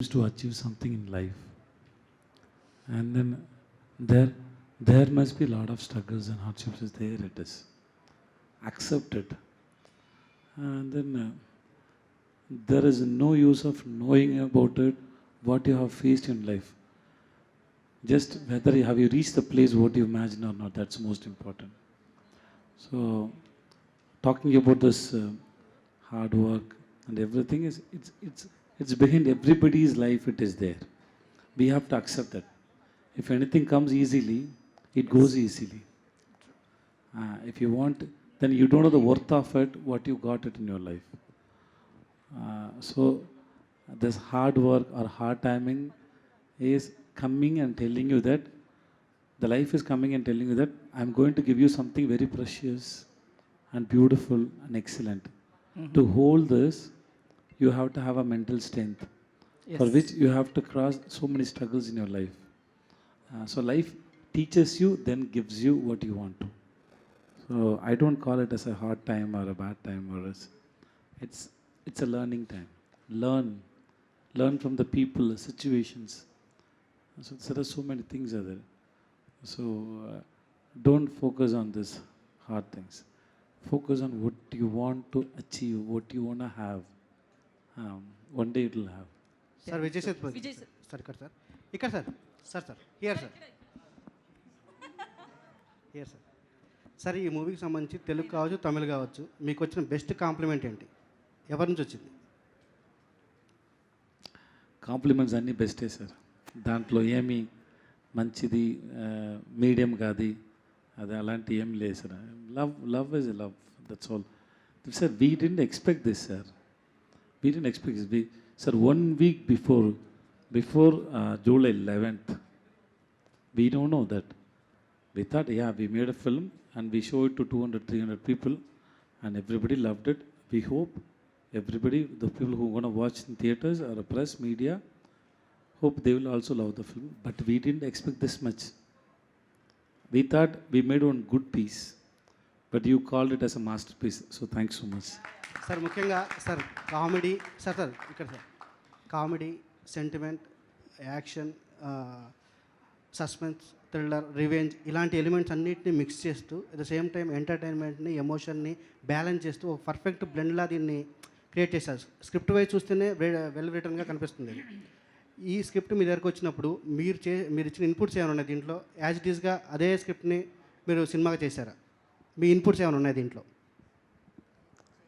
to achieve something in life, and then there there must be a lot of struggles and hardships. Is there it is accept it, and then there is no use of knowing about it what you have faced in life. Just whether you have you reached the place what you imagine or not, that's most important. So talking about this hard work and everything is it's behind everybody's life. It is there. We have to accept that. If anything comes easily, it goes easily. If you want, then you don't know the worth of it, what you got it in your life. So this hard work or hard timing is coming and telling you that the life is coming and telling you that I'm going to give you something very precious and beautiful and excellent. To hold this, you have to have a mental strength for which you have to cross so many struggles in your life. So life teaches you, then gives you what you want to. So I don't call it as a hard time or a bad time or it's a learning time. Learn from the people, the situations. So there are so many things are there. So don't focus on this hard things. Focus on what you want to achieve, what you want to have. One day it will have. Sir Vijay Sethupathi sir ఇక్కడ sir here sir sir ఈ మూవీకి సంబంధించి తెలుగు కావచ్చు తమిళ్ కావచ్చు మీకు వచ్చిన best compliment ఏంటి, ఎవరి నుంచి వచ్చింది? కాంప్లిమెంట్స్ అన్నీ బెస్టే సార్. దాంట్లో ఏమి మంచిది మీడియం కాదు అది అలాంటి ఏం లేదు sir. Love is love, that's all sir. We didn't expect this sir. We didn't expect this. Sir, 1 week before July 11th, we don't know that. We thought, yeah, we made a film and we show it to 200, 300 people and everybody loved it. We hope everybody, the people who are going to watch in theaters or press, media, hope they will also love the film. But we didn't expect this much. We thought we made one good piece, but you called it as a masterpiece. So thanks so much. Sir ముఖ్యంగా sir comedy sir ఇక్కడ sir comedy, sentiment, action, suspense, thriller, revenge ఇలాంటి elements అన్నింటినీ mix చేస్తూ at the same time ఎంటర్టైన్మెంట్ని, ఎమోషన్ని balance చేస్తూ ఒక perfect బ్లెండ్లా దీన్ని క్రియేట్ చేశారు. స్క్రిప్ట్ వైజ్ చూస్తేనే వెల్ రిటర్న్గా కనిపిస్తుంది. ఈ స్క్రిప్ట్ మీ దగ్గరకు వచ్చినప్పుడు మీరు ఇచ్చిన ఇన్పుట్స్ ఏమైనా ఉన్నాయి దీంట్లో? యాజ్ ఇట్ ఈస్గా అదే స్క్రిప్ట్ని మీరు సినిమాగా చేశారా? మీ ఇన్పుట్స్ ఏమైనా ఉన్నాయి దీంట్లో?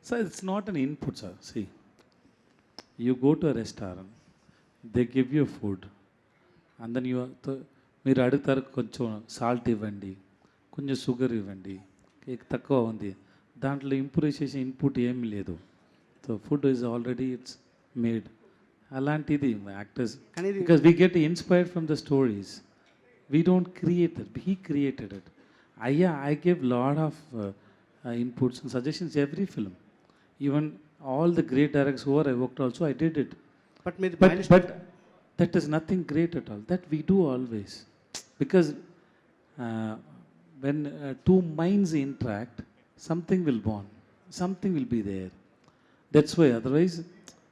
Sir, it's not an input, sir. See, you go to a restaurant, they give you food, and then మీరు అడుగుతారు కొంచెం సాల్ట్ ఇవ్వండి, కొంచెం షుగర్ ఇవ్వండి, కేక్ తక్కువ ఉంది. దాంట్లో ఇంప్రూవ్ చేసే ఇన్పుట్ ఏమీ లేదు. So food is already it's made. అలాంటిది actors, because we get inspired from the stories. We don't create it, he created it. I gave lot of inputs and suggestions every film. Even all the great directors who I worked also, I did it. But that is nothing great at all. That we do always. Because when two minds interact, something will born. Something will be there. That's why. Otherwise,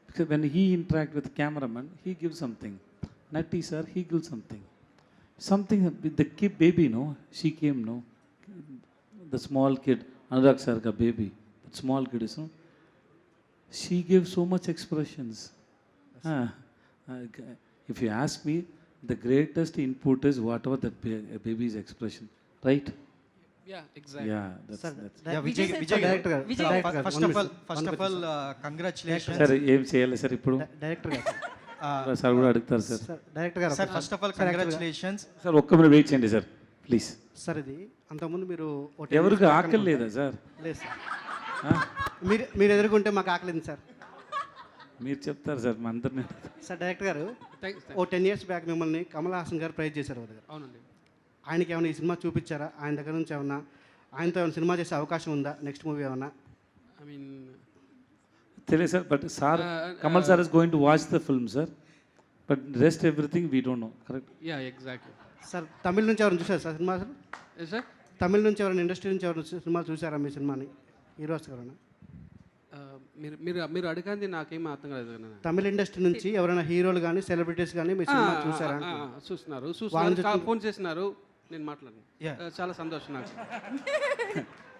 because when he interact with the cameraman, he gives something. Natti sir, he gives something. Something with the kid baby, no? She came, no? The small kid, Anurag sir ka baby. That small kid is, no? She gave so much expressions. If you ask me, the greatest input is whatever that baby's expression, right? Yeah, exactly. Yeah, that's. Yeah, Vijay director garu. first of all, congratulations. Sir, ఏం చేయాలి sir ఇప్పుడు? Director గారు sir కూడా అడుగుతారు sir. Director గారు Sir, first of all, congratulations. Sir ఒక్క minute wait చేయండి sir please. Sir ఇది అంతకుముందు మీరు ఎవరికి ఆకలి లేదా సార్? లేదు సార్, మీరు ఎదుర్కొంటే మాకు ఆకలింది సార్. మీరు చెప్తారు సార్ మా అందరినీ. సార్ డైరెక్టర్ గారు, Thanks. ఓ 10 years బ్యాక్ మిమ్మల్ని కమల్ హాసన్ గారు ప్రైజ్ చేశారు దగ్గర. అవునండి. ఆయనకి ఏమైనా ఈ సినిమా చూపించారా? ఆయన దగ్గర నుంచి ఏమన్నా ఆయనతో ఏమైనా సినిమా చేసే అవకాశం ఉందా? నెక్స్ట్ మూవీ ఏమన్నా? I mean, తెలియదు sir, but sir Kamal sir is going to watch the film sir, but rest everything we don't know. Correct? yeah, exactly. Sir Tamil నుంచి ఎవరైనా చూసారు sir cinema? Sir Yes, sir? Tamil నుంచి ఎవరైనా, ఇండస్ట్రీ నుంచి ఎవరైనా cinema చూసారా మీ సినిమాని? హీరోస్ ఎవరైనా? మీరు మీరు మీరు అడగంది నాకేం అర్థం కాలేదు నాన్న. తమిళ ఇండస్ట్రీ నుంచి ఎవరైనా హీరోలు కానీ సెలబ్రిటీస్ కానీ మీ సినిమా చూసారా ఆ, చూస్తున్నారు వాళ్ళని చూస్తున్నారు ఫోన్ చేసినారు, నేను మాట్లాడను. Yeah. చాలా సంతోషం నాకు.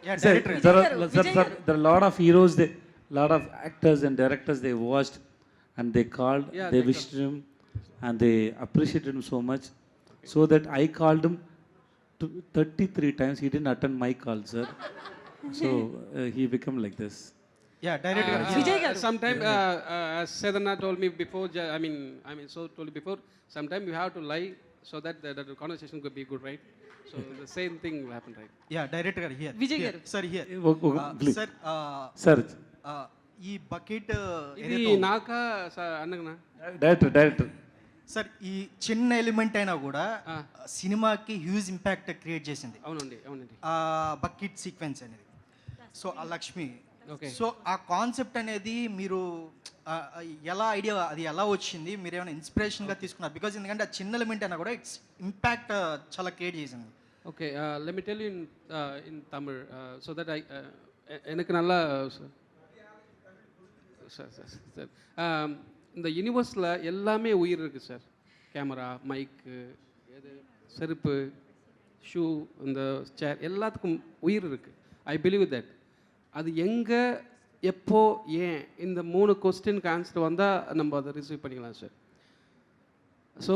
Yeah, Sir, director. there are a lot of heroes, they, lot of actors and directors they watched and they called, Yeah, they they wished him and they appreciated him so much. So that I called him 33 times. He didn't attend my call, sir. So he became like this. Yeah, director. Vijay garu. Sometime, as Sedana told me before, I mean, so told before, sometime you have to lie so that the conversation could be good, right? So the same thing will happen, right? Yeah, director garu here. Vijay Here. garu. Sir, here. Please. Sir, Sir, ఈ bucket ఇది నాకా అన్నగనా? director. Sir ఈ చిన్న element అయినా కూడా Ah. సినిమాకి huge impact create చేసింది అవునండి, అవునండి. ఆ బకెట్ సీక్వెన్స్ అనేది. సో ఆ లక్ష్మి, Okay. సో ఆ కాన్సెప్ట్ అనేది మీరు ఎలా ఐడియా అది ఎలా వచ్చింది, మీరు ఏమైనా ఇన్స్పిరేషన్గా తీసుకున్నారు? బికాజ్ ఎందుకంటే ఆ చిన్న ఎలిమెంట్ అయినా కూడా ఇట్స్ ఇంపాక్ట్ చాలా క్రియేట్ చేసింది. Okay, let me tell you in Tamil, so that எனக்கு நல்லா சார் இந்த யூனிவர்ஸில் எல்லாமே உயிர் இருக்குது சார். கேமரா, மைக்கு, எது செருப்பு, ஷூ, இந்த சேர் எல்லாத்துக்கும் உயிர் இருக்குது. I believe that. அது எங்கே, எப்போ, ஏன், இந்த 3 கொஸ்டினுக்கு ஆன்சர் வந்தால் நம்ம அதை ரிசீவ் பண்ணிக்கலாம் சார். ஸோ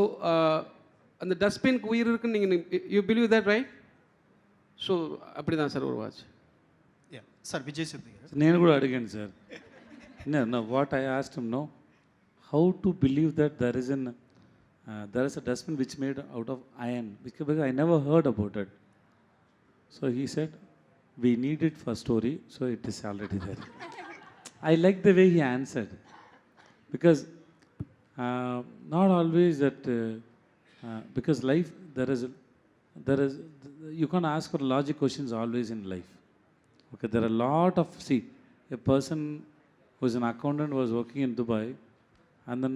அந்த டஸ்ட்பின்க்கு உயிர் இருக்குன்னு நீங்கள் you believe that, right? So அப்படி தான் சார் ஒரு வாட்ச். సార్ విజయ్ సేతుపతి గారు. నేను కూడా అడిగాను sir. No, what I asked him, no, how to believe that there is a dustbin which made out of iron, because I never heard about it. So he said, we need it for story, so it is already there. I like the way he answered, because not always that, because life, there is, you can't ask for logic questions always in life. Okay, there are a lot of, see, a person who is an accountant was working in Dubai and then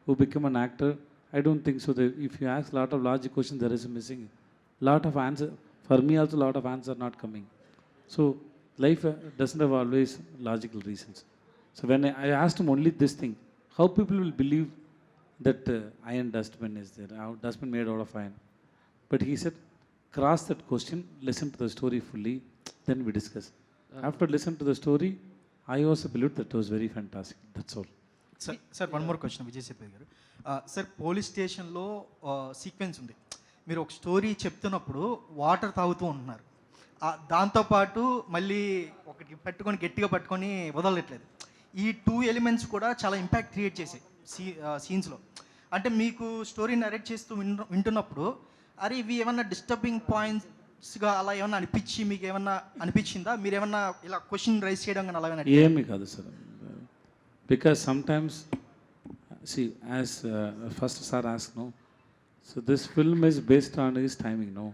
who became an actor. I don't think so. That if you ask a lot of logic questions, there is a missing. Lot of answer. For me also, lot of answer not coming. So life doesn't have always logical reasons. So when I asked him only this thing, how people will believe that iron dustbin is there, dustbin made out of iron. But he said, cross that question, listen to the story fully, then we discuss. After listen to the story, I also believed that was very fantastic. That's all. Sir one more question Vijay Sethupathi గారు. Sir police స్టేషన్లో sequence ఉంది. మీరు ఒక story చెప్తున్నప్పుడు water తాగుతూ ఉంటున్నారు. దాంతోపాటు మళ్ళీ ఒకటి పట్టుకొని గట్టిగా పట్టుకొని వదలట్లేదు. ఈ 2 ఎలిమెంట్స్ కూడా చాలా ఇంపాక్ట్ క్రియేట్ చేసాయి సీన్స్లో. అంటే మీకు స్టోరీ నరేట్ చేస్తూ వింటున్నప్పుడు అరే ఇవి ఏమన్నా డిస్టర్బింగ్ పాయింట్స్గా అలా ఏమన్నా అనిపించి మీకు ఏమన్నా అనిపించిందా? మీరు ఏమన్నా ఇలా క్వశ్చన్ రైజ్ చేయడం కానీ అలా ఏమన్నా? ఏమీ కాదు sir. Because sometimes, see, as first sir asked, no, so this film is based on his timing, no.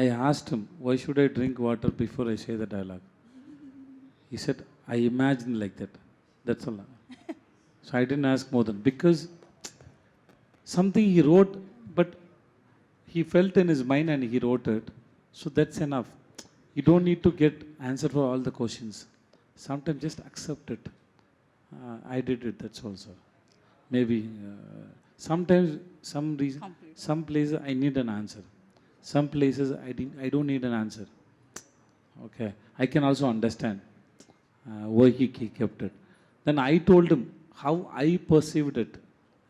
I asked him, why should I drink water before I say the dialogue? He said, I imagined like that. That's all. So I didn't ask more than, because something he wrote, but he felt in his mind and he wrote it. So that's enough. You don't need to get answer for all the questions. Sometimes just accept it. I did it, that's also. Maybe sometimes some reason, some places I need an answer. Some places I don't need an answer. Okay, I can also understand why he kept it. Then I told him how I perceived it.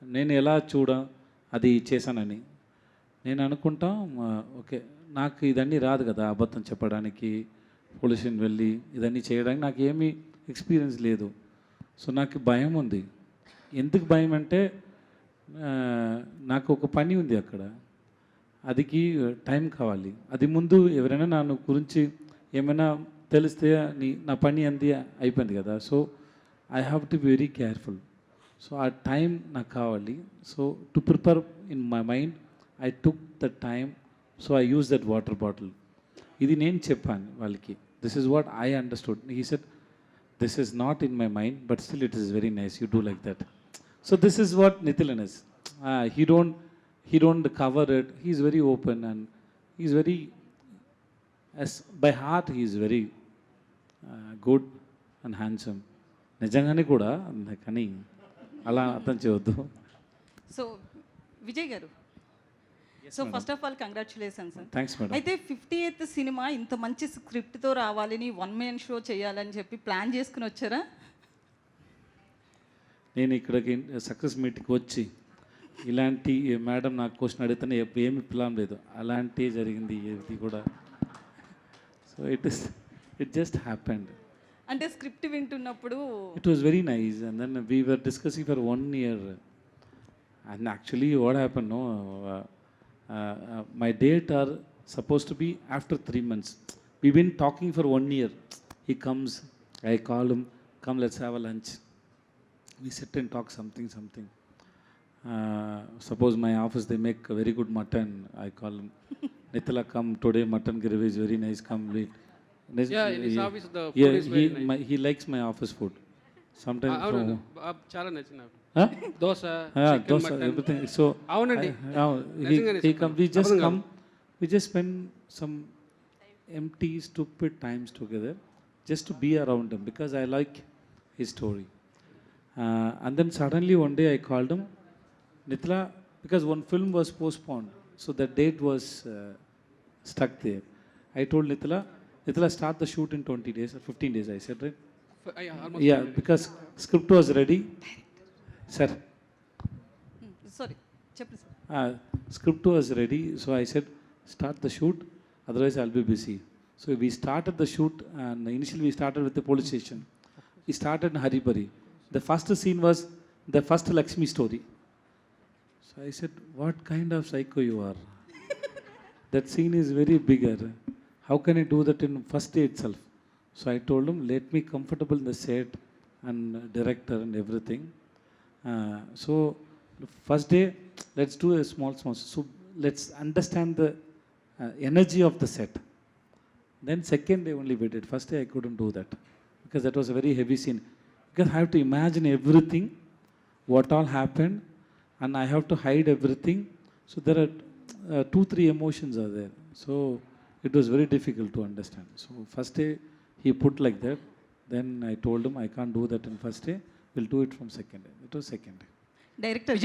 నేను ఎలా అది చేశానని నేను అనుకుంటాం. Okay, నాకు ఇదన్నీ రాదు కదా, అబద్ధం చెప్పడానికి, పొల్యూషన్ వెళ్ళి ఇదన్నీ చేయడానికి నాకు ఏమీ ఎక్స్పీరియన్స్ లేదు. సో నాకు భయం ఉంది. ఎందుకు భయం అంటే నాకు ఒక పని ఉంది అక్కడ, అదికి టైం కావాలి. అది ముందు ఎవరైనా నా గురించి ఏమైనా తెలిస్తే నా పని అంది అయిపోయింది కదా. So I have to be very careful. So ఆ టైం నాకు కావాలి. So to prepare in my mind I took the time. So I use that water bottle. ఇది నేను చెప్పాను వాళ్ళకి. This is what I understood. He said, this is not in my mind, but still it is very nice, you do like that. So this is what Nithilan is. He don't cover it. He is very open and he is very, as by heart he is very good. And handsome. నిజంగానే కూడా కానీ అలా అర్థం చేయవద్దు. So Vijay గారు, so first of all congratulations sir. Thanks madam. అయితే 58th cinema ఇంత మంచి స్క్రిప్ట్తో రావాలని 1 man షో చేయాలని చెప్పి ప్లాన్ చేసుకుని వచ్చారా? నేను ఇక్కడికి సక్సెస్ మీట్కి వచ్చి ఇలాంటి మేడం నాకు క్వశ్చన్ అడిగితేనే ఏమి ప్లాన్ లేదు, అలాంటి జరిగింది ఇది కూడా. So it just happened. అంటే స్క్రిప్ట్ వింటున్నప్పుడు It was very nice, and then we were discussing for 1 year. And actually, what happened? No, my date are supposed to be after 3 months. We've been talking for 1 year. He comes, I call him, come, let's have a lunch. We sit and talk something. Suppose my office they make a very good mutton. I call him, Nithala, come today. Mutton gravy is very nice. Come late. Yeah, in his office the food Yeah, is very nice. he likes my office food. Sometimes అవును, from, చాలా నచ్చింది నాకు. huh? Dosa, Yeah, chicken, those mutton. everything. So అవునండి. నిజంగానే he చెప్పాను. come. We just అబద్ధం come. We just spend some empty, stupid times together, just to be around him because I like his story. And then suddenly one day I called him, Nithala, because one film was postponed, so that date was stuck there. I told Nithala, start the shoot in 20 days or 15 days. I said, right? Almost Yeah, because script was ready. Sir, sorry చెప్పండి sir. script was ready, so I said, start the shoot, otherwise I'll be busy. So we started the shoot, and initially we started with the police station. We started in Haribari. The first scene was the first Lakshmi story. So I said, what kind of psycho you are? That scene is very bigger. How can I do that in first day itself? So I told him, let me comfortable in the set and director and everything. So first day, let's do a small. So let's understand the energy of the set. Then second day only we did. First day I couldn't do that because that was a very heavy scene. Because I have to imagine everything, what all happened, and I have to hide everything. So there are 2-3 emotions are there. So it was very difficult to understand. So first day he put like that. Then I told him I can't do that in first day. We'll do it from second day. It was second day. Director